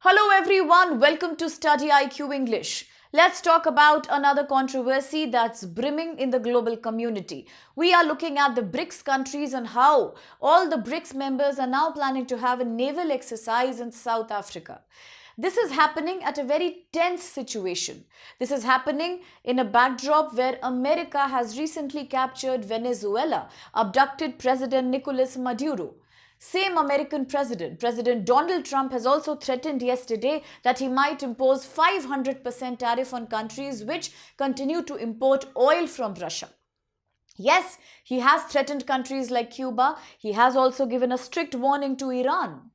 Hello everyone, welcome to Study IQ English. Let's talk about another controversy that's brimming in the global community. We are looking at the BRICS countries and how all the BRICS members are now planning to have a naval exercise in South Africa. This is happening at a very tense situation. This is happening in a backdrop where America has recently captured Venezuela, abducted President Nicolas Maduro. Same American president, President Donald Trump, has also threatened yesterday that he might impose 500% tariff on countries which continue to import oil from Russia. Yes, he has threatened countries like Cuba. He has also given a strict warning to Iran.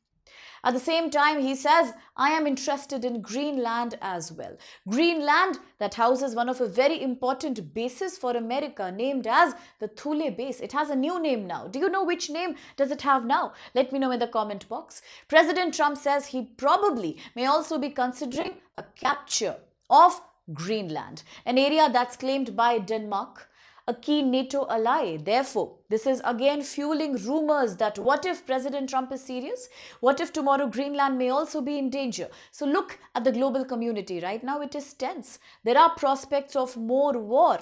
At the same time, he says, I am interested in Greenland as well. Greenland that houses one of a very important bases for America named as the Thule base. It has a new name now. Do you know which name does it have now? Let me know in the comment box. President Trump says he probably may also be considering a capture of Greenland, an area that's claimed by Denmark, a key NATO ally. Therefore, this is again fueling rumors that what if President Trump is serious? What if tomorrow Greenland may also be in danger? So look at the global community. Right now it is tense. There are prospects of more war.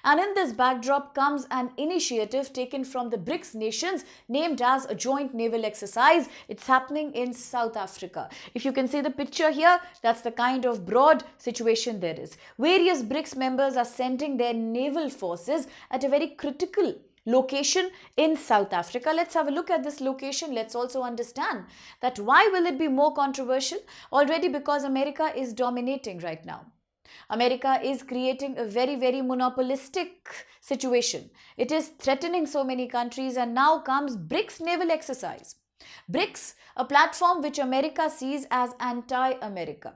And in this backdrop comes an initiative taken from the BRICS nations named as a joint naval exercise. It's happening in South Africa. If you can see the picture here, that's the kind of broad situation there is. Various BRICS members are sending their naval forces at a very critical location in South Africa. Let's have a look at this location. Let's also understand that why will it be more controversial? Already because America is dominating right now. America is creating a very monopolistic situation. It is threatening so many countries, and now comes BRICS naval exercise. BRICS, a platform which America sees as anti-America.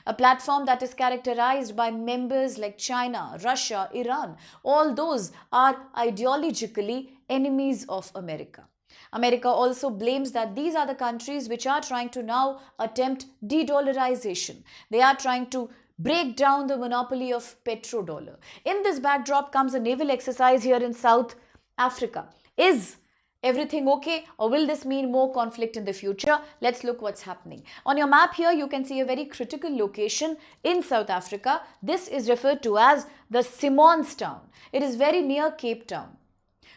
A platform that is characterized by members like China, Russia, Iran. All those are ideologically enemies of America. America also blames that these are the countries which are trying to now attempt de-dollarization. They are trying to break down the monopoly of petrodollar. In this backdrop comes a naval exercise here in South Africa. Is everything okay, or will this mean more conflict in the future? Let's look what's happening. On your map here, you can see a very critical location in South Africa. This is referred to as the Simonstown. It is very near Cape Town.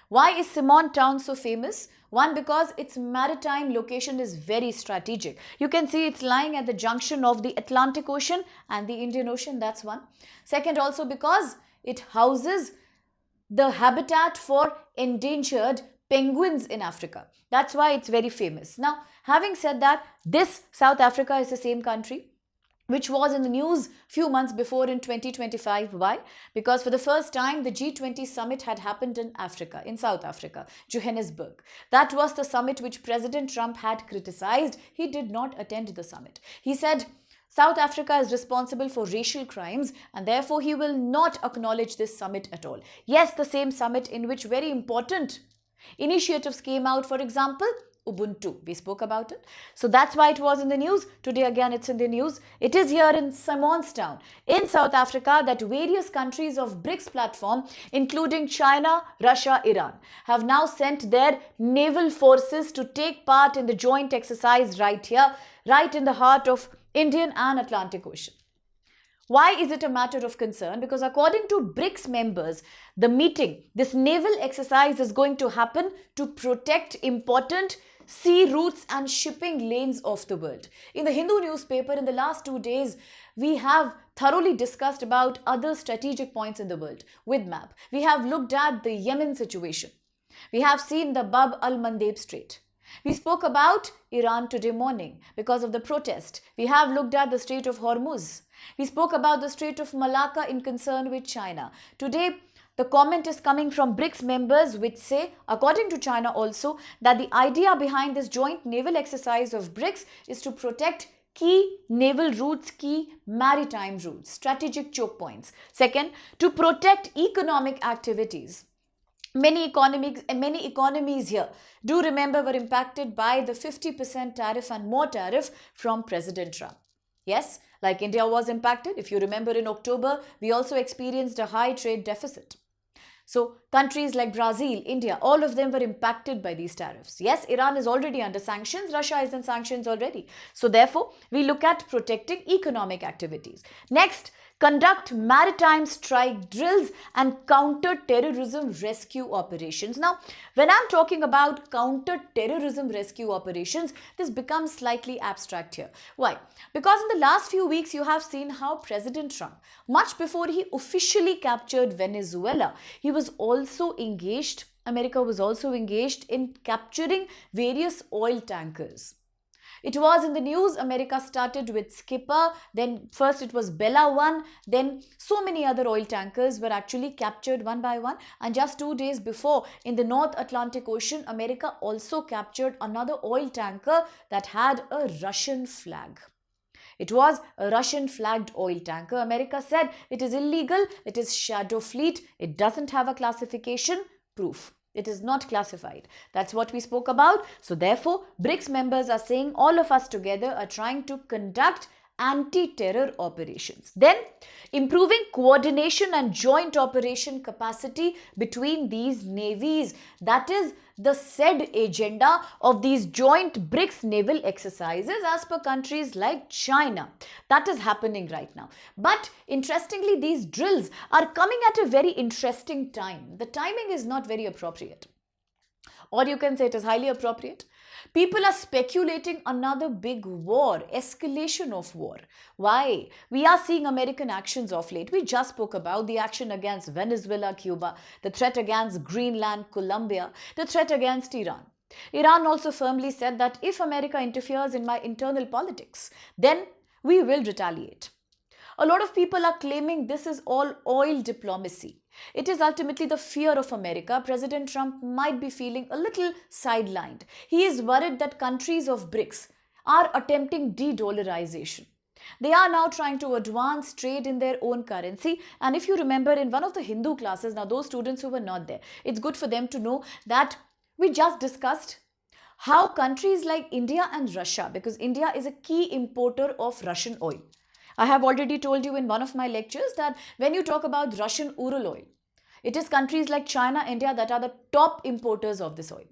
Why is Simonstown so famous? One, because its maritime location is very strategic. You can see it's lying at the junction of the Atlantic Ocean and the Indian Ocean. That's one. Second, also because it houses the habitat for endangered penguins in Africa. That's why it's very famous. Now, having said that, this South Africa is the same country which was in the news few months before in 2025. Why? Because for the first time, the G20 summit had happened in Africa, in South Africa, Johannesburg. That was the summit which President Trump had criticized. He did not attend the summit. He said South Africa is responsible for racial crimes and therefore he will not acknowledge this summit at all. Yes, the same summit in which very important initiatives came out, for example, Ubuntu. We spoke about it. So that's why it was in the news. Today again it's in the news. It is here in Simonstown in South Africa that various countries of BRICS platform, including China, Russia, Iran, have now sent their naval forces to take part in the joint exercise right here, right in the heart of Indian and Atlantic Ocean. Why is it a matter of concern? Because according to BRICS members, the meeting, this naval exercise is going to happen to protect important sea routes and shipping lanes of the world. In the Hindu newspaper in the last 2 days, we have thoroughly discussed about other strategic points in the world with map. We have looked at the Yemen situation. We have seen the Bab al-Mandeb Strait. We spoke about Iran today morning because of the protest. We have looked at the Strait of Hormuz. We spoke about the Strait of Malacca in concern with China. Today, the comment is coming from BRICS members which say, according to China also, that the idea behind this joint naval exercise of BRICS is to protect key naval routes, key maritime routes, strategic choke points. Second, to protect economic activities. Many economies here, do remember, were impacted by the 50% tariff and more tariff from President Trump. Yes, like India was impacted. If you remember, in October, we also experienced a high trade deficit. So countries like Brazil, India, all of them were impacted by these tariffs. Yes, Iran is already under sanctions. Russia is in sanctions already. So therefore, we look at protecting economic activities. Next, conduct maritime strike drills and counter-terrorism rescue operations. Now, when I'm talking about counter-terrorism rescue operations, this becomes slightly abstract here. Why? Because in the last few weeks, you have seen how President Trump, much before he officially captured Venezuela, he was also engaged, America was also engaged in capturing various oil tankers. It was in the news. America started with Skipper, then first it was Bella 1, then so many other oil tankers were actually captured one by one. And just 2 days before, in the North Atlantic Ocean, America also captured another oil tanker that had a Russian flag. It was a Russian flagged oil tanker. America said it is illegal, it is shadow fleet, it doesn't have a classification. Proof. It is not classified. That's what we spoke about. So therefore, BRICS members are saying all of us together are trying to conduct anti-terror operations. Then, improving coordination and joint operation capacity between these navies. That is the said agenda of these joint BRICS naval exercises as per countries like China. That is happening right now. But interestingly, these drills are coming at a very interesting time. The timing is not very appropriate. Or you can say it is highly appropriate. People are speculating another big war, escalation of war. Why? We are seeing American actions of late. We just spoke about the action against Venezuela, Cuba, the threat against Greenland, Colombia, the threat against Iran. Iran also firmly said that if America interferes in my internal politics, then we will retaliate. A lot of people are claiming this is all oil diplomacy. It is ultimately the fear of America. President Trump might be feeling a little sidelined. He is worried that countries of BRICS are attempting de-dollarization. They are now trying to advance trade in their own currency. And if you remember in one of the Hindu classes, now those students who were not there, it's good for them to know that we just discussed how countries like India and Russia, because India is a key importer of Russian oil. I have already told you in one of my lectures that when you talk about Russian Ural oil, it is countries like China, India that are the top importers of this oil.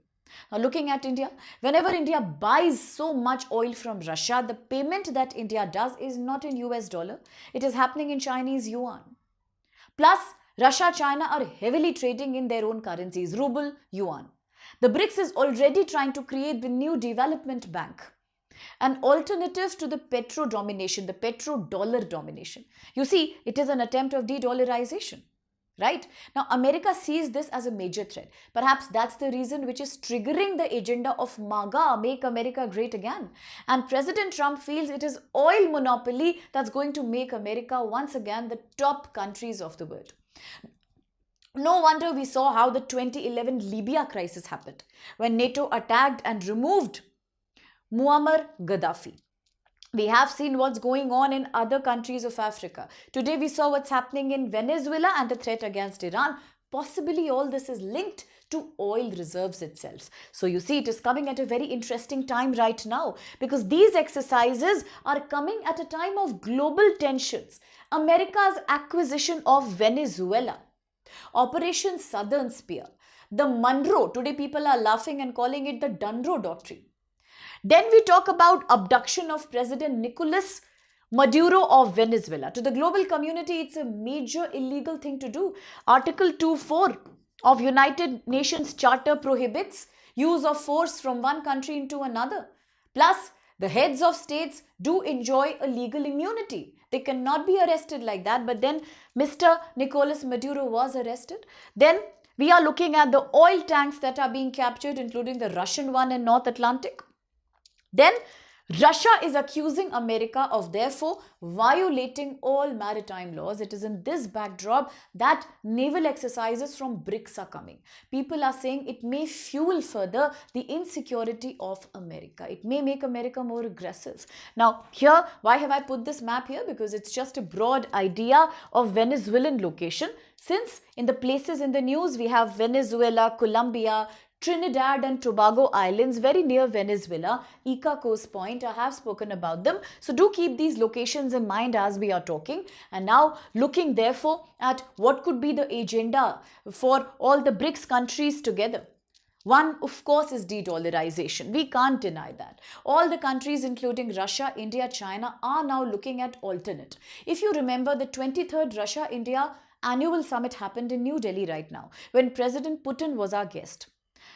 Now looking at India, whenever India buys so much oil from Russia, the payment that India does is not in US dollar. It is happening in Chinese yuan. Plus, Russia, China are heavily trading in their own currencies, ruble, yuan. The BRICS is already trying to create the new development bank, an alternative to the petro-domination, the petrodollar domination. You see, it is an attempt of de-dollarization, right? Now, America sees this as a major threat. Perhaps that's the reason which is triggering the agenda of MAGA, Make America Great Again. And President Trump feels it is oil monopoly that's going to make America once again the top countries of the world. No wonder we saw how the 2011 Libya crisis happened, when NATO attacked and removed Muammar Gaddafi. We have seen what's going on in other countries of Africa. Today we saw what's happening in Venezuela and the threat against Iran. Possibly all this is linked to oil reserves itself. So you see, it is coming at a very interesting time right now, because these exercises are coming at a time of global tensions. America's acquisition of Venezuela, Operation Southern Spear, the Monroe, today people are laughing and calling it the Dunro Doctrine. Then we talk about abduction of President Nicolas Maduro of Venezuela. To the global community, it's a major illegal thing to do. Article 2.4 of United Nations Charter prohibits use of force from one country into another. Plus, the heads of states do enjoy a legal immunity. They cannot be arrested like that. But then Mr. Nicolas Maduro was arrested. Then we are looking at the oil tanks that are being captured, including the Russian one in North Atlantic. Then Russia is accusing America of therefore violating all maritime laws. It is in this backdrop that naval exercises from BRICS are coming. People are saying it may fuel further the insecurity of America. It may make America more aggressive. Now here, why have I put this map here? Because it's just a broad idea of Venezuelan location. Since in the places in the news we have Venezuela, Colombia, Trinidad and Tobago Islands, very near Venezuela, Ica Coast Point. I have spoken about them. So do keep these locations in mind as we are talking. And now looking therefore at what could be the agenda for all the BRICS countries together. One, of course, is de-dollarization. We can't deny that. All the countries, including Russia, India, China, are now looking at alternate. If you remember, the 23rd Russia-India annual summit happened in New Delhi right now, when President Putin was our guest.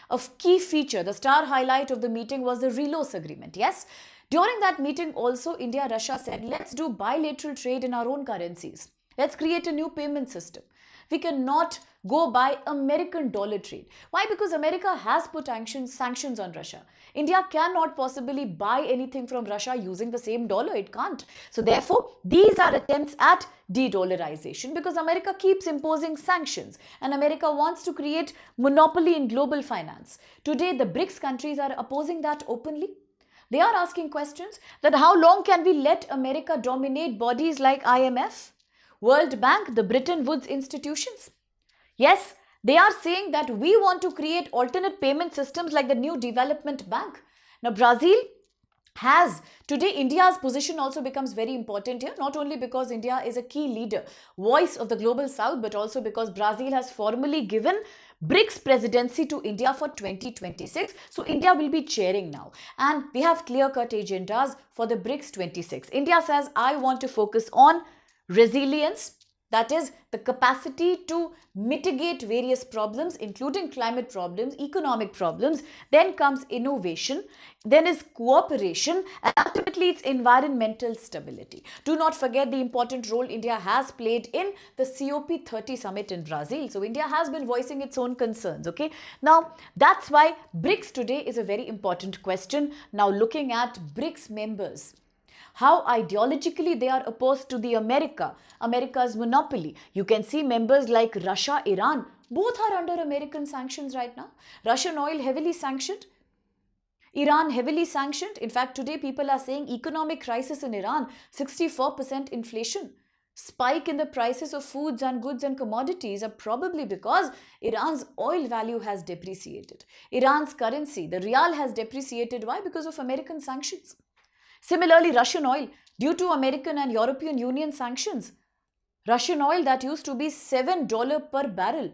A key feature, the star highlight of the meeting was the reloase agreement. Yes, during that meeting also, India-Russia said, let's do bilateral trade in our own currencies. Let's create a new payment system. We cannot go by American dollar trade. Why? Because America has put sanctions on Russia. India cannot possibly buy anything from Russia using the same dollar. It can't. So therefore, these are attempts at de-dollarization because America keeps imposing sanctions and America wants to create monopoly in global finance. Today, the BRICS countries are opposing that openly. They are asking questions that how long can we let America dominate bodies like IMF, World Bank, the Bretton Woods institutions? Yes, they are saying that we want to create alternate payment systems like the new development bank. Now, Brazil has, today India's position also becomes very important here, not only because India is a key leader, voice of the global south, but also because Brazil has formally given BRICS presidency to India for 2026. So India will be chairing now. And we have clear-cut agendas for the BRICS 26. India says, I want to focus on resilience, that is the capacity to mitigate various problems, including climate problems, economic problems. Then comes innovation, then is cooperation, and ultimately it's environmental stability. Do not forget the important role India has played in the COP30 summit in Brazil. So India has been voicing its own concerns. Okay, now that's why BRICS today is a very important question. Now looking at BRICS members, how ideologically they are opposed to the America's monopoly. You can see members like Russia, Iran, both are under American sanctions right now. Russian oil heavily sanctioned, Iran heavily sanctioned. In fact, today people are saying economic crisis in Iran, 64% inflation. Spike in the prices of foods and goods and commodities are probably because Iran's oil value has depreciated. Iran's currency, the rial, has depreciated. Why? Because of American sanctions. Similarly, Russian oil, due to American and European Union sanctions, Russian oil that used to be $7 per barrel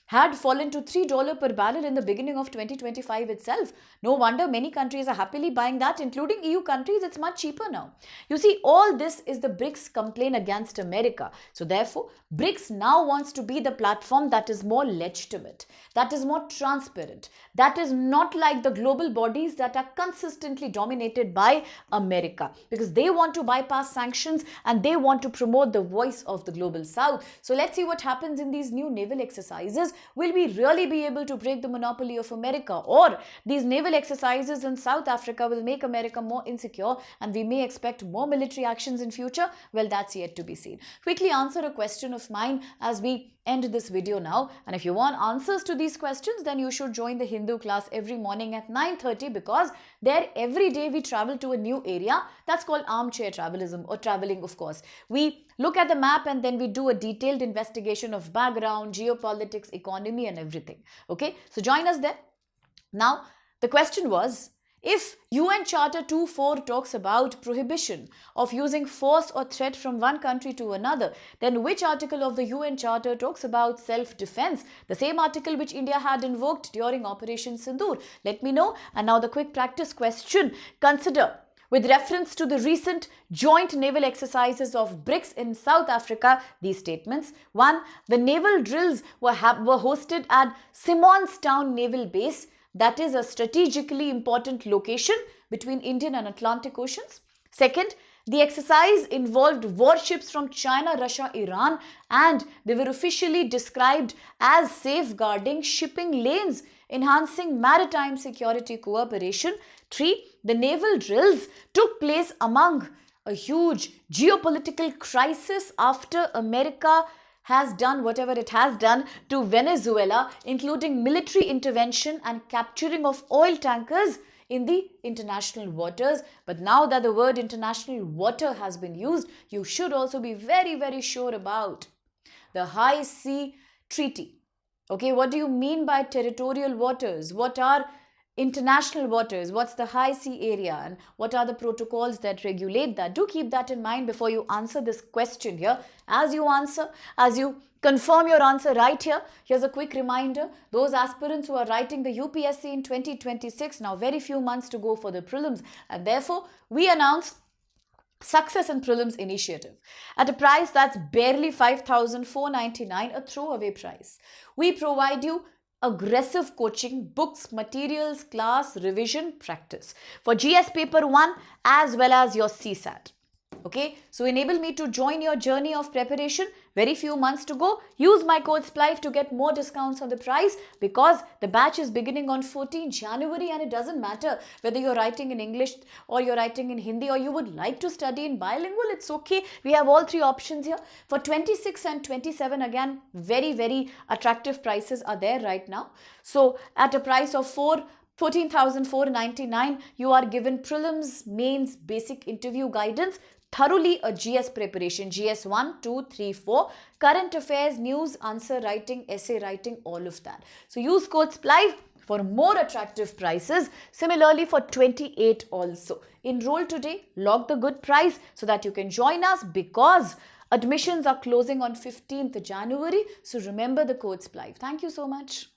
had fallen to $3 per barrel in the beginning of 2025 itself. No wonder many countries are happily buying that, including EU countries. It's much cheaper now. You see, all this is the BRICS complaint against America. So therefore, BRICS now wants to be the platform that is more legitimate, that is more transparent, that is not like the global bodies that are consistently dominated by America, because they want to bypass sanctions and they want to promote the voice of the global south. So let's see what happens in these new naval exercises. Will we really be able to break the monopoly of America, or these naval exercises in South Africa will make America more insecure and we may expect more military actions in future? Well, that's yet to be seen. Quickly answer a question of mine as we end this video now. And if you want answers to these questions, then you should join the Hindu class every morning at 9:30, because there every day we travel to a new area. That's called armchair travelism, or traveling, of course. We look at the map and then we do a detailed investigation of background, geopolitics, economy and everything. Okay, so join us there. Now, the question was, if UN Charter 2.4 talks about prohibition of using force or threat from one country to another, then which article of the UN Charter talks about self-defense? The same article which India had invoked during Operation Sindoor. Let me know. And now the quick practice question. Consider, with reference to the recent joint naval exercises of BRICS in South Africa, these statements. 1. The naval drills were hosted at Simonstown Naval Base. That is a strategically important location between Indian and Atlantic Oceans. Second, the exercise involved warships from China, Russia, Iran, and they were officially described as safeguarding shipping lanes, enhancing maritime security cooperation. 3. The naval drills took place among a huge geopolitical crisis after America has done whatever it has done to Venezuela, including military intervention and capturing of oil tankers in the international waters. But now that the word international water has been used, you should also be very, very sure about the High Sea Treaty. Okay, what do you mean by territorial waters? What are international waters? What's the high sea area? And what are the protocols that regulate that? Do keep that in mind before you answer this question here. As you confirm your answer right here, here's a quick reminder. Those aspirants who are writing the UPSC in 2026, now very few months to go for the prelims, and therefore we announced Success in Prelims initiative at a price that's barely 5,499, a throwaway price. We provide you aggressive coaching, books, materials, class, revision, practice for GS paper 1 as well as your CSAT. Okay, so enable me to join your journey of preparation. Very few months to go. Use my code SPLIVE to get more discounts on the price, because the batch is beginning on 14 January, and it doesn't matter whether you're writing in English or you're writing in Hindi, or you would like to study in bilingual. It's okay. We have all three options here. For 26 and 27, again, very attractive prices are there right now. So at a price of 14,499, you are given prelims, mains, basic interview guidance, thoroughly a GS preparation, GS 1, 2, 3, 4, current affairs, news, answer writing, essay writing, all of that. So use code SPLIVE for more attractive prices. Similarly for 28 also. Enroll today, log the good price so that you can join us, because admissions are closing on 15th January. So remember the code SPLIVE. Thank you so much.